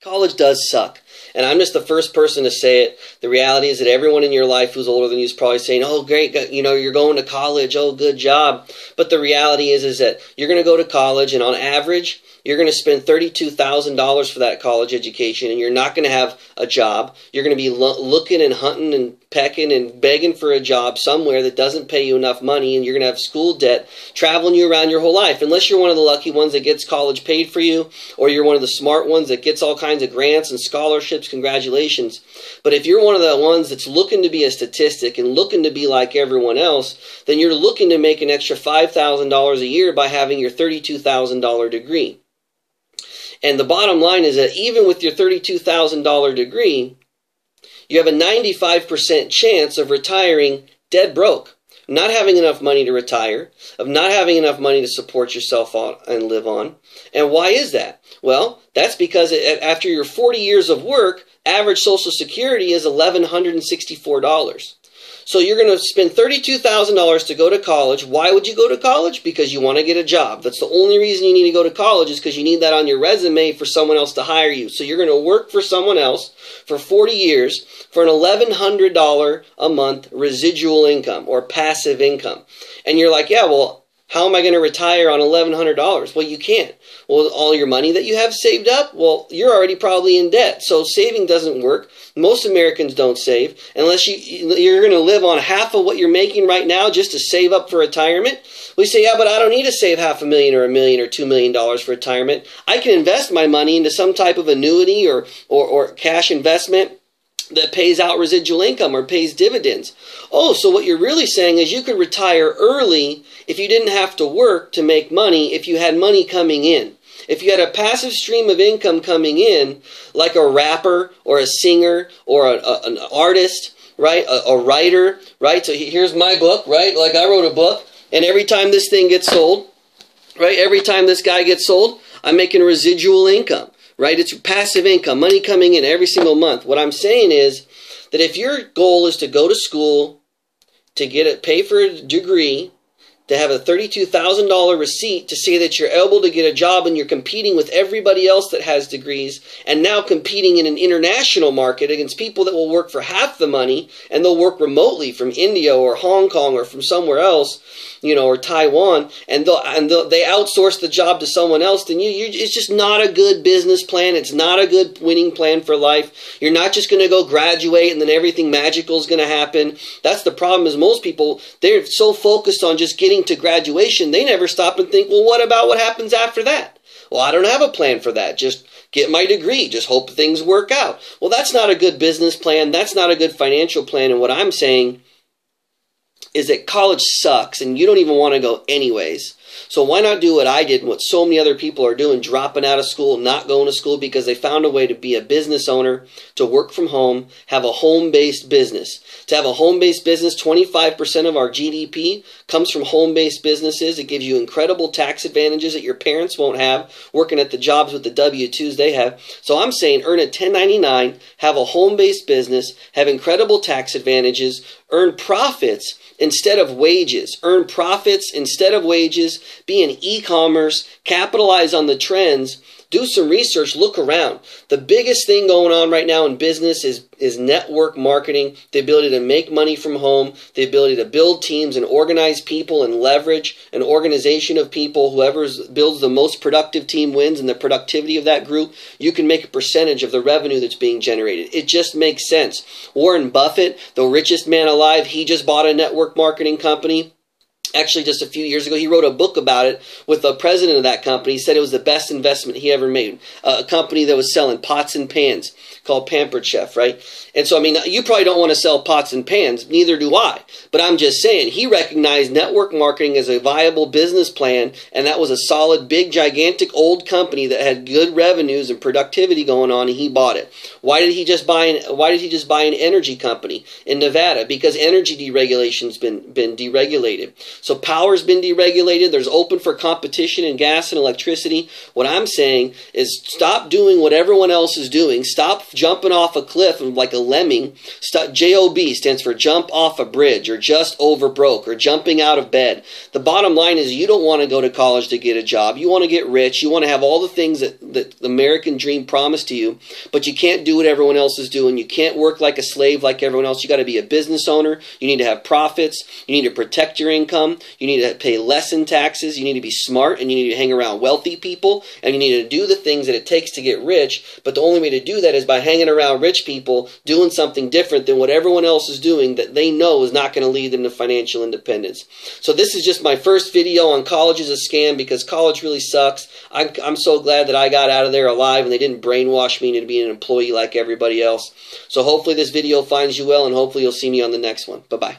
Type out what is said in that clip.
college does suck. And I'm just the first person to say it. The reality is that everyone in your life who's older than you is probably saying, oh, great, you know, you're going to college, oh, good job. But the reality is that you're going to go to college, and on average, you're going to spend $32,000 for that college education, and you're not going to have a job. You're going to be looking and hunting and pecking and begging for a job somewhere that doesn't pay you enough money, and you're going to have school debt traveling you around your whole life, unless you're one of the lucky ones that gets college paid for you, or you're one of the smart ones that gets all kinds of grants and scholarships. Congratulations. But if you're one of the ones that's looking to be a statistic and looking to be like everyone else, then you're looking to make an extra $5,000 a year by having your $32,000 degree. And the bottom line is that even with your $32,000 degree, you have a 95% chance of retiring dead broke, not having enough money to retire, of not having enough money to support yourself on and live on. And why is that? Well, that's because after your 40 years of work, average Social Security is $1,164. So you're going to spend $32,000 to go to college. Why would you go to college? Because you want to get a job. That's the only reason you need to go to college, is because you need that on your resume for someone else to hire you. So you're going to work for someone else for 40 years for an $1,100 a month residual income or passive income. And you're like, yeah, well, how am I going to retire on $1,100? Well, you can't. Well, all your money that you have saved up, well, you're already probably in debt. So saving doesn't work. Most Americans don't save unless you're going to live on half of what you're making right now just to save up for retirement. We say, yeah, but I don't need to save $500,000 or $1 million or $2 million for retirement. I can invest my money into some type of annuity or cash investment that pays out residual income or pays dividends. Oh, so what you're really saying is you could retire early if you didn't have to work to make money, if you had money coming in. If you had a passive stream of income coming in, like a rapper or a singer or an artist, right? A writer, right? So here's my book, right? Like I wrote a book, and every time this thing gets sold, right? Every time this guy gets sold, I'm making residual income. Right? It's passive income, money coming in every single month. What I'm saying is that if your goal is to go to school, to pay for a degree, to have a $32,000 receipt to say that you're able to get a job and you're competing with everybody else that has degrees, and now competing in an international market against people that will work for half the money, and they'll work remotely from India or Hong Kong or from somewhere else, you know, or Taiwan, and they outsource the job to someone else, then it's just not a good business plan. It's not a good winning plan for life. You're not just going to go graduate and then everything magical is going to happen. That's the problem, is most people, they're so focused on just getting to graduation, they never stop and think, well, what about what happens after that? Well, I don't have a plan for that. Just get my degree. Just hope things work out. Well, that's not a good business plan. That's not a good financial plan. And what I'm saying is that college sucks and you don't even want to go anyways. So why not do what I did and what so many other people are doing, dropping out of school, not going to school because they found a way to be a business owner, to work from home, have a home-based business. To have a home-based business, 25% of our GDP comes from home-based businesses. It gives you incredible tax advantages that your parents won't have working at the jobs with the W-2s they have. So I'm saying earn a 1099, have a home-based business, have incredible tax advantages, earn profits instead of wages. Earn profits instead of wages. Be in e-commerce. Capitalize on the trends. Do some research. Look around. The biggest thing going on right now in business is network marketing, the ability to make money from home, the ability to build teams and organize people and leverage an organization of people. Whoever builds the most productive team wins, and the productivity of that group, you can make a percentage of the revenue that's being generated. It just makes sense. Warren Buffett, the richest man alive, he just bought a network marketing company. Actually, just a few years ago, he wrote a book about it with the president of that company. He said it was the best investment he ever made. A company that was selling pots and pans called Pampered Chef, right? And so, I mean, you probably don't want to sell pots and pans. Neither do I. But I'm just saying, he recognized network marketing as a viable business plan, and that was a solid, big, gigantic, old company that had good revenues and productivity going on, and he bought it. Why did he just buy an energy company in Nevada? Because energy deregulation's been deregulated. So power's been deregulated. There's open for competition in gas and electricity. What I'm saying is stop doing what everyone else is doing. Stop jumping off a cliff like a lemming. Stop, JOB stands for jump off a bridge, or just over broke, or jumping out of bed. The bottom line is you don't want to go to college to get a job. You want to get rich. You want to have all the things that the American dream promised to you, but you can't do what everyone else is doing. You can't work like a slave like everyone else. You got to be a business owner. You need to have profits. You need to protect your income. You need to pay less in taxes. You need to be smart, and you need to hang around wealthy people, and you need to do the things that it takes to get rich. But the only way to do that is by hanging around rich people, doing something different than what everyone else is doing that they know is not going to lead them to financial independence. So this is just my first video on college is a scam, because college really sucks. I'm so glad that I got out of there alive and they didn't brainwash me into being an employee like everybody else. So hopefully this video finds you well, and hopefully you'll see me on the next one. Bye-bye.